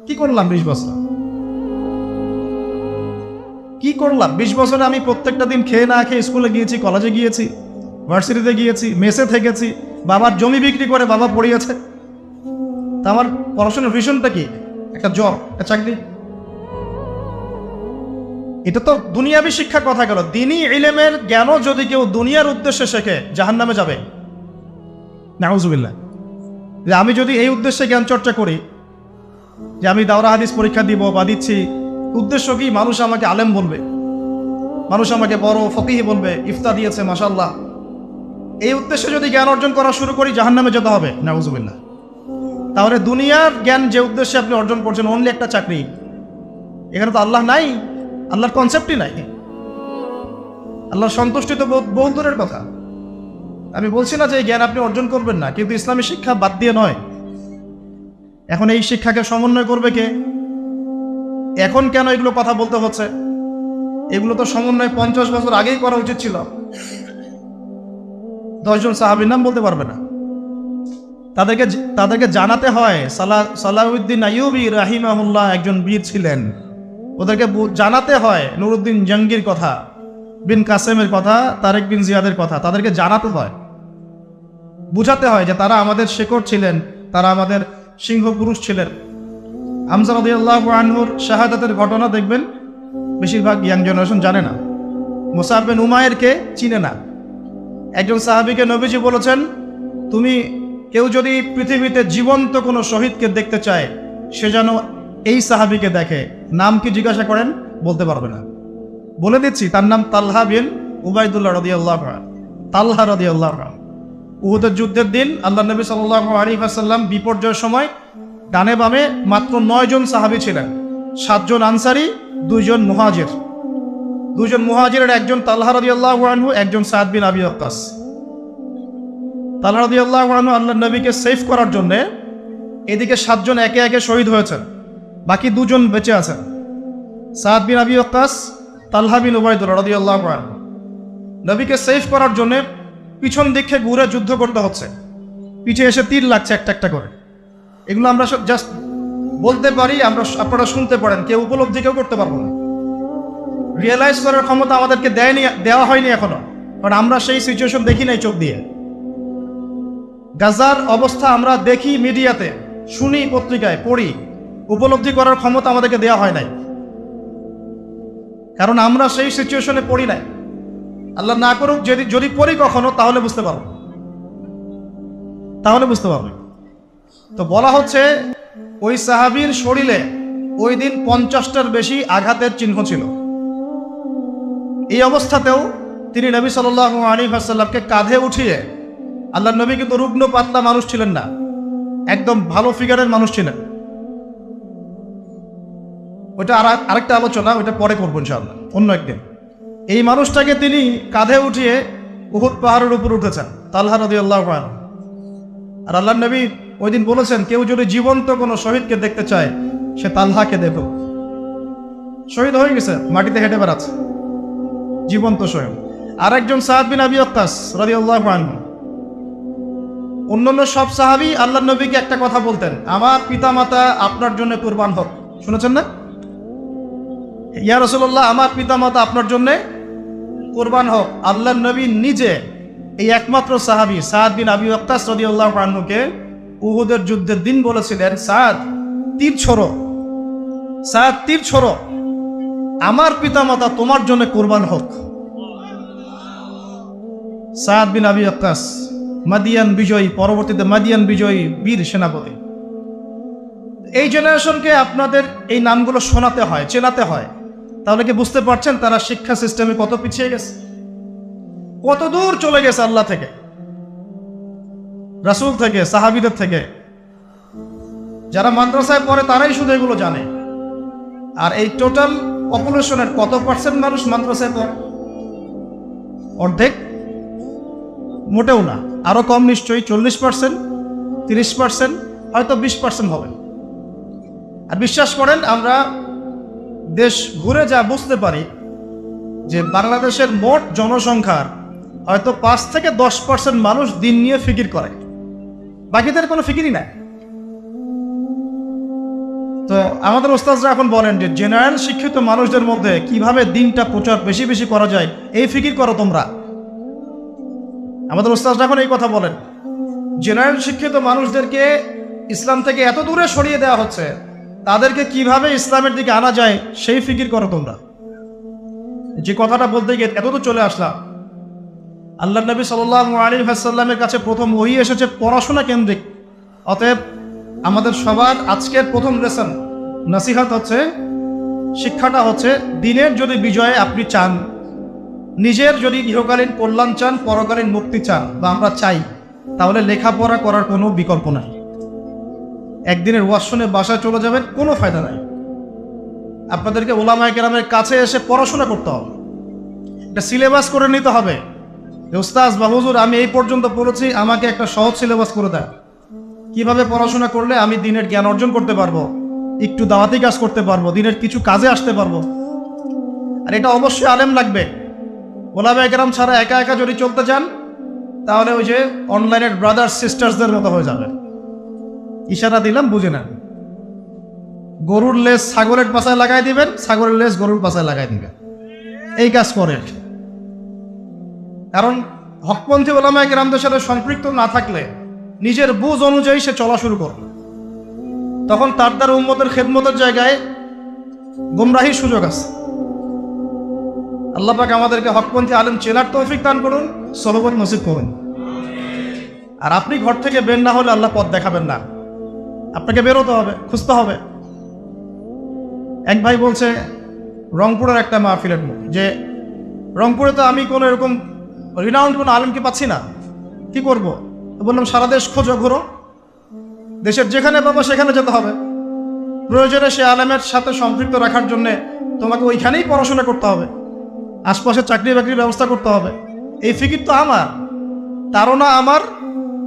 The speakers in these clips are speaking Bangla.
কি করলাম 20 বছর? কি করলাম 20 বছরে? আমি প্রত্যেকটা দিন খেয়ে না খেয়ে স্কুলে গিয়েছি, কলেজে গিয়েছি, ভার্সিটিতে গিয়েছি, মেসে থেকেছি, বাবার জমি বিক্রি করে বাবা পড়িয়েছে। তা আমার পড়াশোনার ভিশনটা কি? একটা জব, একটা চাকরি। এটা তো দুনিয়াবি শিক্ষার কথা গেল। দ্বীনি ইলমের জ্ঞানও যদি কেউ দুনিয়ার উদ্দেশ্যে শেখে জাহান্নামে যাবে। নাউজুবিল্লাহ। যে আমি যদি এই উদ্দেশ্যে জ্ঞান চর্চা করি, যে আমি দাওরা হাদিস পরীক্ষা দিব বা দিচ্ছি, উদ্দেশ্য কি? মানুষ আমাকে আলেম বলবে, মানুষ আমাকে বড় ফকিহ বলবে, ইফতা দিয়েছে মাশাআল্লাহ। এই উদ্দেশ্যে যদি জ্ঞান অর্জন করা শুরু করি জাহান্নামে যেতে হবে। নাউজুবিল্লাহ। তাহলে দুনিয়ার জ্ঞান যে উদ্দেশ্যে আপনি অর্জন করছেন, অনলি একটা চাকরি, এখানে তো আল্লাহ নাই, আল্লাহর কনসেপ্টই নাই। আল্লাহর সন্তুষ্টি তো বহু দূরের কথা। আমি বলছি না যে এই জ্ঞান আপনি অর্জন করবেন না, কিন্তু ইসলামী শিক্ষা বাদ দিয়ে নয়। এখন এই শিক্ষাকে সমন্বয় করবে কে? এখন কেন এগুলো কথা বলতে হচ্ছে? এগুলো তো সমন্বয় 50 বছর আগেই করা উচিত ছিল। 10 জন সাহাবীর নাম বলতে পারবে না। তাদেরকে জানাতে হয় সালাউদ্দিন আইয়ুবী রাহিমাহুল্লাহ একজন বীর ছিলেন। ওদেরকে জানাতে হয় নুরুদ্দিন জঙ্গির কথা, বিন কাসেমের কথা, তারেক বিন জিয়াদের কথা। তাদেরকে জানাতে হয়, বুঝাতে হয় যে তারা আমাদের শেকড় ছিলেন, তারা আমাদের সিংহ পুরুষ ছিলেন। হামজা রাদিয়াল্লাহু আনহুর শাহাদাতের ঘটনা দেখবেন বেশিরভাগ ইয়াং জেনারেশন জানে না। মুসআব বিন উমাইরকে চিনে না। একজন সাহাবীকে নবীজি বলেছেন, তুমি কেউ যদি পৃথিবীতে জীবন্ত কোনো শহীদকে দেখতে চায়, সে যেন এই সাহাবীকে দেখে। নাম কি জিজ্ঞাসা করেন? বলতে পারবে না। বলে দিচ্ছি, তার নাম তালহা বিন উবাইদুল্লাহ রাদিয়াল্লাহু আনহু। তালহা রাদিয়াল্লাহু আনহু। উহুদের যুদ্ধের দিন আল্লাহ নবী সাল্লাল্লাহু আলাইহি ওয়াসাল্লাম বিপর্যয়ের সময় ডানে বামে মাত্র 9 জন সাহাবী ছিলেন। 7 জন আনসারী, 2 জন মুহাজির। 2 জন মুহাজিরের একজন তালহা রাদিয়াল্লাহু আনহু, একজন সাদ বিন আবি ওয়াক্কাস। তালহা রাদিয়াল্লাহু আনহু আল্লাহ নবীকে সেভ করার জন্য এদিকে 7 জন একে একে শহীদ হয়েছেন, বাকি 2 জন বেঁচে আছেন। সাদ বিন আবি ওয়াক্কাস, তালহা বিন উবাইদুল্লাহ রাদিয়াল্লাহু আনহু। নবীকে সেভ করার জন্য পিছন দিকে ঘুরে যুদ্ধ করতে হচ্ছে। পিছে এসে তীর লাগছে একটা একটা করে। এগুলো আমরা জাস্ট বলতে পারি, আপনারা শুনতে পারেন, কেউ উপলব্ধি কেউ করতে পারবো না। রিয়েলাইজ করার ক্ষমতা আমাদেরকে দেওয়া হয়নি এখনো, কারণ আমরা সেই সিচুয়েশন দেখি নাই চোখ দিয়ে। গাজার অবস্থা আমরা দেখি মিডিয়াতে, শুনি পত্রিকায়, পড়ি। উপলব্ধি করার ক্ষমতা আমাদেরকে দেওয়া হয় নাই, কারণ আমরা সেই সিচুয়েশনে পড়ি নাই। আল্লাহ না করুক যদি পড়ি কখনো, তাহলে বুঝতে পারবো, তো বলা হচ্ছে ওই সাহাবীর শরীরে ওই দিন 50টার বেশি আঘাতের চিহ্ন ছিল। এই অবস্থাতেও তিনি নবী সাল্লাল্লাহু আলাইহি ওয়াসাল্লামকে কাঁধে উঠিয়ে, আল্লাহ নবী কিন্তু রুগ্ন পাতলা মানুষ ছিলেন না, একদম ভালো ফিগারের মানুষ ছিলেন। ওইটা আরেকটা আলোচনা, ওইটা পরে করবো ইনশাআল্লাহ অন্য একদিন। এই মানুষটাকে তিনি কাঁধে উঠিয়ে উহুদ পাহাড়ের উপর উঠেছেন, তালহা রাদিয়াল্লাহু আনহু। আর আল্লাহ নবী ওই দিন বলেছেন, কেউ যদি জীবন্ত কোনো শহীদকে দেখতে চায়, সে তালহাকে দেখো। শহীদ হয়ে গেছে, মাটিতে হেঁটে বেড়াচ্ছে, জীবন্ত শহীদ। আর একজন সাদ বিন আবি ওয়াক্কাস রাদিয়াল্লাহু আনহু। অন্যান্য সব সাহাবী আল্লাহ নবীকে একটা কথা বলতেন, আমার পিতামাতা আপনার জন্য কুরবান হোক। শুনেছেন না? ইয়া রাসূলুল্লাহ, আমার পিতামাতা আপনার জন্য কুরবান হোক। আল্লাহ নবী নিজে এই একমাত্র সাহাবী সাদ বিন আবি ওয়াক্কাস রাদিয়াল্লাহু আনহুকে উহুদের যুদ্ধের দিন বলেছিলেন, সাদ তীর ছোড়ো, সাদ তীর ছোড়ো, আমার পিতামাতা তোমার জন্য কুরবান হোক। সাদ বিন আবি ওয়াক্কাস মাদিয়ান বিজয়ী, পরবর্তীতে মাদিয়ান বিজয়ী বীর সেনাপতি। এই জেনারেশনকে আপনাদের এই নামগুলো শোনাতে হয়, চেনাতে হয়। তাহলে কি বুঝতে পারছেন তারা শিক্ষা সিস্টেমে কত পিছিয়ে গেছে, কত দূর চলে গেছে আল্লাহ থেকে, রাসূল থেকে, সাহাবীদের থেকে। যারা মাদ্রাসায় পড়ে তারাই শুধু এগুলো জানে। আর এই টোটাল পপুলেশনের কত পার্সেন্ট মানুষ মাদ্রাসায় পড়ে? অর্ধেক? মোটেও না, আরো কম নিশ্চয়ই। 40%, 30%, হয়তো 20% হবে। আর বিশ্বাস করেন, আমরা দেশ ঘুরে যা বুঝতে পারি যে বাংলাদেশের মোট জনসংখ্যার হয়তো 5 থেকে 10% মানুষ দিন নিয়ে ফিকির করে, বাকিদের কোনো ফিকিরই নাই। তো আমাদের ওস্তাদরা এখন বলেন যে জেনারেল শিক্ষিত মানুষদের মধ্যে কিভাবে দিনটা প্রচার বেশি বেশি করা যায় এই ফিকির করো তোমরা। আমাদের ওস্তাদরা এখন এই কথা বলেন, জেনারেল শিক্ষিত মানুষদেরকে ইসলাম থেকে এত দূরে সরিয়ে দেওয়া হচ্ছে, তাদেরকে কিভাবে ইসলামের দিকে আনা যায় সেই ফিকির করো তোমরা। যে কথাটা বলতে গিয়ে এত তো চলে আসলাম, আল্লাহ নবী সাল্লাল্লাহু আলাইহি ওয়াসাল্লামের কাছে প্রথম ওহী এসেছে পড়াশোনা কেন্দ্রিক। অতএব আমাদের সবার আজকের প্রথম লেসন নসিহত হচ্ছে, শিক্ষাটা হচ্ছে, দিনের যদি বিজয়ে আপনি চান, নিজের যদি ইহকালীন কল্যাণ চান, পরকালীন মুক্তি চান, বা আমরা চাই, তাহলে লেখাপড়া করার কোনো বিকল্প নাই। একদিনের ওয়াজ শুনে বাসায় চলে যাবেন, কোনো ফায়দা নাই। আপনাদেরকে উলামায়ে কেরামের কাছে এসে পড়াশোনা করতে হবে, একটা সিলেবাস করে নিতে হবে। উস্তাজ বা হুজুর আমি এই পর্যন্ত পড়েছি, আমাকে একটা সহজ সিলেবাস করে দেয়, কিভাবে পড়াশোনা করলে আমি দিনের জ্ঞান অর্জন করতে পারবো, একটু দাওয়াতি কাজ করতে পারবো, দিনের কিছু কাজে আসতে পারবো। আর এটা অবশ্যই আলেম লাগবে। ওলামায়ে কেরাম ছাড়া একা একা যদি চলতে যান, তাহলে ওই যে অনলাইনের ব্রাদার সিস্টার্সদের মতো হয়ে যাবে। ইশারা দিলাম, বুঝে নেন। গরুর লেজ ছাগলের পাছায় লাগাই দিবেন, ছাগলের লেজ গরুর পাছায় লাগাই দিবেন, এই কাজ করে। কারণ হকপন্থী ওলামায়ে কেরামদের সাথে সম্পৃক্ত না থাকলে নিজের বুঝ অনুযায়ী সে চলা শুরু করবে, তখন তার দ্বারা উম্মতের খেদমতের জায়গায় গুমরাহির সুযোগ আছে। আল্লাহ পাক আমাদেরকে হকপন্থী আলেম চেনার তৌফিক দান করুন, সহবত নসিব করুন। আর আপনি ঘর থেকে বের না হলে আল্লাহ পথ দেখাবেন না, আপনাকে বেরোতে হবে, খুঁজতে হবে। এক ভাই বলছে রংপুরের একটা মাহফিলের যে রংপুরে তো আমি কোনো এরকম রিনাউন্ড কোনো আলেমকে পাচ্ছি না, কি করব? বললাম সারা দেশ খোঁজো, ঘুরো, দেশের যেখানে পাবো সেখানে যেতে হবে। প্রয়োজনে সে আলেমের সাথে সম্পৃক্ত রাখার জন্য তোমাকে ওইখানেই পড়াশোনা করতে হবে, আশপাশে চাকরি বাকরির ব্যবস্থা করতে হবে। এই ফিকির তো আমার, তারও না আমার,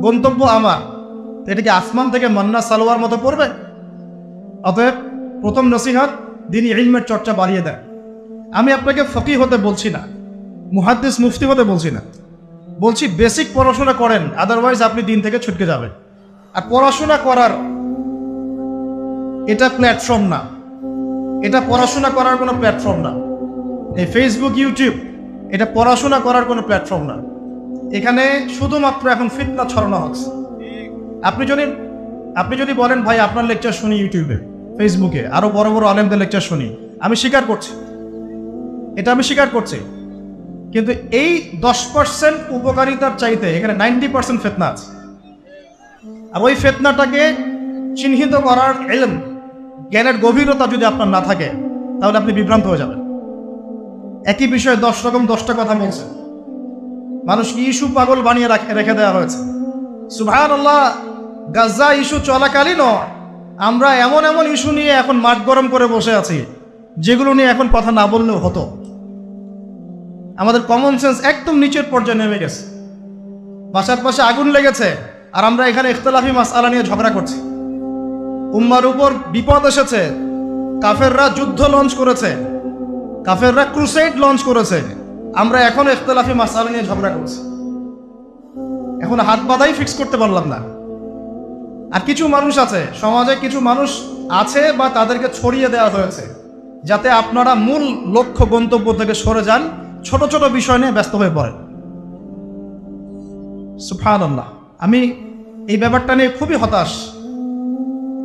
গন্তব্য আমার। এটা কি আসমান থেকে মান্না সালোয়ার মতো পড়বে? অতএব প্রথম নসিহত, দিনী ইলমের চর্চা বাড়িয়ে দেন। আমি আপনাকে ফকিহ হতে বলছি না, মুহাদ্দিস মুফতি হতে বলছি না, বলছি বেসিক পড়াশোনা করেন, আদারওয়াইজ আপনি দিন থেকে ছুটকে যাবেন। আর পড়াশোনা করার এটা প্ল্যাটফর্ম না, এটা পড়াশোনা করার কোনো প্ল্যাটফর্ম না। এই ফেসবুক, ইউটিউব এটা পড়াশোনা করার কোনো প্ল্যাটফর্ম না। এখানে শুধুমাত্র এখন ফিতনা ছড়ানো হচ্ছে। আপনি যদি বলেন ভাই আপনার লেকচার শুনি ইউটিউবে, ফেসবুকে, আরো বড় বড় আলেমদের লেকচার শুনি, আমি স্বীকার করছি, এটা আমি স্বীকার করছি। কিন্তু এই 10% উপকারিতার চাইতে এখানে 90% ফিতনা আছে। আর ওই ফিতনাটাকে চিহ্নিত করার ইলম, জ্ঞানের গভীরতা যদি আপনার না থাকে, তাহলে আপনি বিভ্রান্ত হয়ে যাবেন। একই বিষয়ে 10 রকম 10টা কথা বলছে, মানুষকে ইস্যু পাগল বানিয়ে রেখে দেওয়া হয়েছে। সুবহানাল্লাহ, গাজা ইস্যু চলাকালীনও আমরা এমন এমন ইস্যু নিয়ে এখন মাঠ গরম করে বসে আছি, যেগুলো নিয়ে এখন কথা না বললেও হতো। আমাদের কমন সেন্স একদম নিচের পর্যায়ে নেমে গেছে। বাসার পাশে আগুন লেগেছে, আর আমরা এখানে ইখতিলাফি মাসআলা নিয়ে ঝগড়া করছি। উম্মার উপর বিপদ এসেছে, কাফেররা যুদ্ধ লঞ্চ করেছে, কাফেররা ক্রুসেড লঞ্চ করেছে, আমরা এখন ইখতিলাফি মাসআলা নিয়ে ঝগড়া করছি। এখন হাত বাঁধাই ফিক্স করতে পারলাম না। আর কিছু মানুষ আছে, সমাজে কিছু মানুষ আছে বা তাদেরকে ছড়িয়ে দেওয়া হয়েছে, যাতে আপনারা মূল লক্ষ্য গন্তব্য থেকে সরে যান, ছোট ছোট বিষয় নিয়ে ব্যস্ত হয়ে পড়েন। সুবহানাল্লাহ, আমি এই ব্যাপারটা নিয়ে খুবই হতাশ।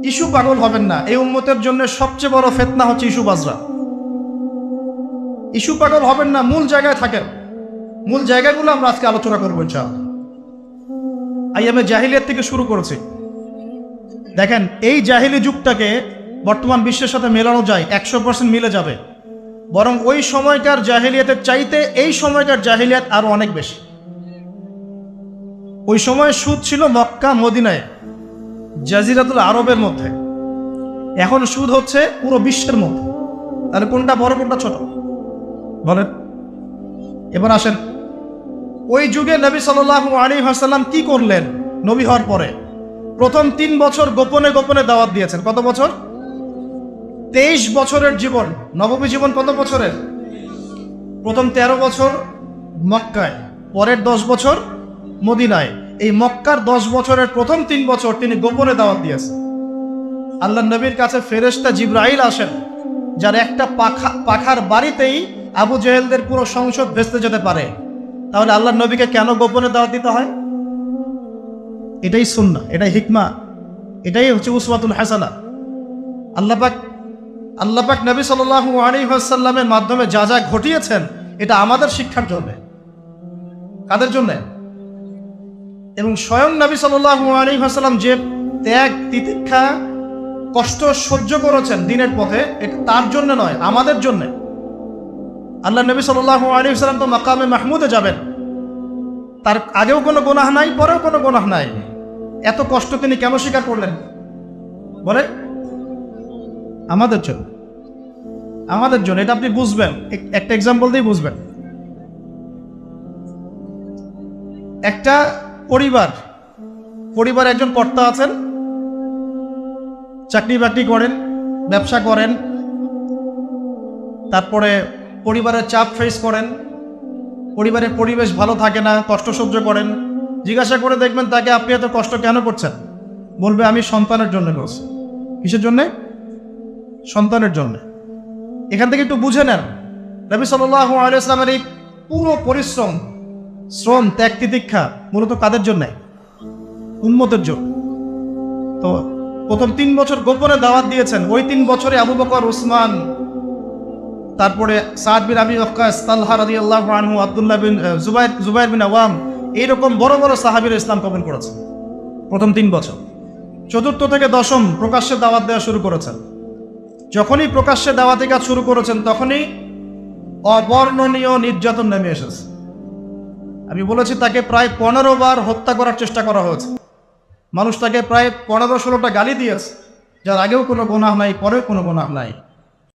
ইস্যু পাগল হবেন না। এই উম্মতের জন্য সবচেয়ে বড় ফিতনা হচ্ছে ইস্যুবাজরা। ইস্যু পাগল হবেন না, মূল জায়গায় থাকেন। মূল জায়গাগুলো আমরা আজকে আলোচনা করবো ইনশাআল্লাহ। আইয়ামে জাহিলিয়াত থেকে শুরু করেছি। দেখেন, এই জাহিলি যুগটাকে বর্তমান বিশ্বের সাথে মেলানো যায়, 100% মিলে যাবে। বরং ওই সময়কার জাহিলিয়াতের চাইতে এই সময়কার জাহিলিয়াত আরো অনেক বেশি। ওই সময় সুদ ছিল মক্কা মদিনায়, জাজিরাতুল আরবের মধ্যে। এখন সুদ হচ্ছে পুরো বিশ্বের মধ্যে। তাহলে কোনটা বড় কোনটা ছোট বলেন? এবার আসেন, ওই যুগে নবী সাল্লাল্লাহু আলাইহি ওয়াসাল্লাম কি করলেন? নবী হওয়ার পরে প্রথম 3 বছর গোপনে গোপনে দাওয়াত দিয়েছেন। কত বছর? 23 বছরের জীবন। নববী জীবন কত বছরের? প্রথম 13 বছর মক্কায়, পরের 10 বছর মদিনায়। এই মক্কার 10 বছরের প্রথম 3 বছর তিনি গোপনে দাওয়াত দিয়েছেন। আল্লাহ নবীর কাছে ফেরেশতা জিবরাইল আসেন, যার একটা পাখার বাড়িতেই আবু জেহেলদের পুরো সংসদ ভেস্তে যেতে পারে। তাহলে আল্লাহ নবীকে কেন গোপনে দাওয়াত দিতে হয়? এটাই সুন্নাহ, এটাই হিকমা, এটাই হচ্ছে উসওয়াতুল হাসানা। আল্লাহ পাক নবী সাল্লাল্লাহু আলাইহি ওয়াসাল্লামের মাধ্যমে যা যা ঘটিয়েছেন, এটা আমাদের শিক্ষার জন্য। কাদের জন্য? এবং স্বয়ং নবী সাল্লাল্লাহু আলাইহি ওয়াসাল্লাম যে ত্যাগ, তিতিক্ষা, কষ্ট সহ্য করেছেন দিনের পথে, এটা তার জন্য নয়, আমাদের জন্য। আল্লাহ নবী সাল্লাল্লাহু আলাইহি ওয়াসাল্লাম তো মাকামে মাহমুদে যাবেন, তার আগেও কোনো গুনাহ নাই, পরেও কোনো গুনাহ নাই। এত কষ্ট তিনি কেন স্বীকার করলেন? বলে আমাদের জন্য, আমাদের জন্য। এটা আপনি বুঝবেন, একটা এক্সাম্পল দিয়ে বুঝবেন। একটা পরিবারে একজন কর্তা আছেন, চাকরি বাকরি করেন, ব্যবসা করেন, তারপরে পরিবারের চাপ ফেস করেন, পরিবারের পরিবেশ ভালো থাকে না, কষ্ট সহ্য করেন। জিজ্ঞাসা করে দেখবেন তাকে, আপনি এত কষ্ট কেন করছেন? বলবে আমি সন্তানের জন্য করছি। কিসের জন্যে? সন্তানের জন্য। এখান থেকে একটু বুঝে নেন, নবী সাল্লাল্লাহু আলাইহি ওয়াসাল্লামের এই পুরো পরিশ্রম, শ্রম, ত্যাগ, তিতিক্ষা মূলত কাদের জন্য? উম্মতের জন্য। তো প্রথম 3 বছর গোপনে দাওয়াত দিয়েছেন। ওই 3 বছরে আবু বকর, উসমান, তারপরে সাদ বিন আবি ওয়াক্কাস, তালহা রাদিয়াল্লাহু আনহু, আব্দুল্লাহ বিন জুবাইর বিন আওয়াম, এইরকম বড় বড় সাহাবীরা ইসলাম কবুল করেছেন প্রথম 3 বছর। 4র্থ থেকে 10ম প্রকাশ্যে দাওয়াত দেওয়া শুরু করেছেন। যখনই প্রকাশ্যে দাওয়াতি কাজ শুরু করেছেন, তখনই অবর্ণনীয় নির্যাতন নেমে এসেছে। আমি বলেছি তাকে প্রায় 15 বার হত্যা করার চেষ্টা করা হয়েছে। মানুষ তাকে প্রায় 15-16টা গালি দিয়েছে, যার আগেও কোনো গুনাহ নাই, পরেও কোনো গুনাহ নাই।